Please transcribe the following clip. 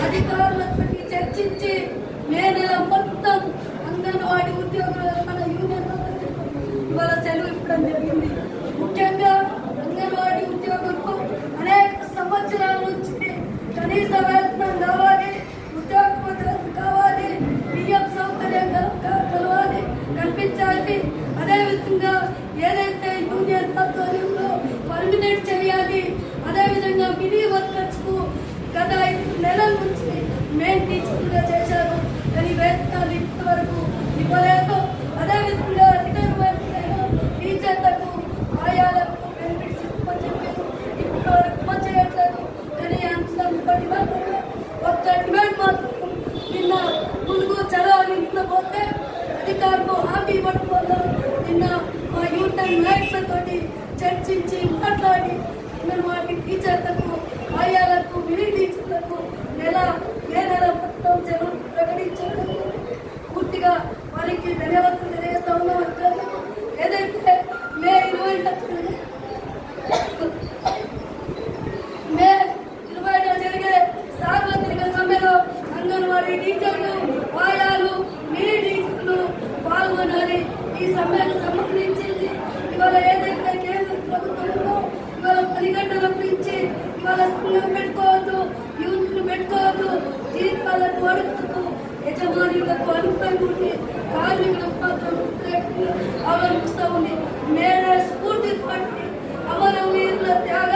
అధికారులతో చర్చించి మే నెల మొత్తం అంగన్వాడీ ఉద్యోగుల మన యూనియన్ ఇవాళ సెలవు ఇవ్వడం జరిగింది. ముఖ్యంగా అంగన్వాడీ ఉద్యోగులకు అనేక సంవత్సరాల నుంచి కనీస వేతనం కావాలి, ఉద్యోగ భద్రత కావాలి, బియ్యం సౌకర్యం కలవాలి, కల్పించాలి. అదేవిధంగా ఏదైతే యూనియన్ ఆధ్వర్యంలో పర్మినెంట్ చేయాలి. అదేవిధంగా మినీ వర్కర్స్ కు గత 5 నెలల నుంచి మెయిన్ టీచర్లుగా చేశారు, కానీ వేతనాలు ఇప్పటి వరకు ఇవ్వలేదు. అదేవిధంగా రిటైర్మెంట్ టీచర్లకు ఆయాలకు బెనిఫిట్స్ ఇప్పని చెప్పి ఇప్పటి వరకు చేయట్లేదు. కానీ ఒక్క డిమాండ్ మాత్రం నిన్న ముందుకు చదవాలి పోతే అధికారులు హామీ ఇవ్వడం వల్ల నిన్న మా యూనియన్ నాయకులతో చర్చించి మాట్లాడి అంగన్వాడీ టీచర్లకు ఆయాలకు మినీ టీచర్లకు మే నెల మొత్తం సెలవు ప్రకటించడం పూర్తిగా వారికి ధన్యవాదాలు తెలియజేస్తా ఉన్నాం. ఏదైతే మే 20న జరిగే సార్వత్రిక సమ్మెలో అంగన్వాడీ టీచర్లు, ఆయాలు, మినీ టీచర్లు పాల్గొనాలి. ఈ సమ్మెకు సంబంధించింది ఇవాళ ఏదైతే కేంద్ర ప్రభుత్వంలో ఇవాళ 10 గంటలకు ఇచ్చి ఇవాళ సంఘం పెట్టుకోవద్దు, యూనియన్ పెట్టుకోవద్దు, జీతాలను అడుగుతూ యజమానులకు అనుకూలంగా ఉండి కార్మికులకు మాత్రం అవలంబిస్తూ ఉంది. మేడే స్ఫూర్తి అమరవీరుల త్యాగ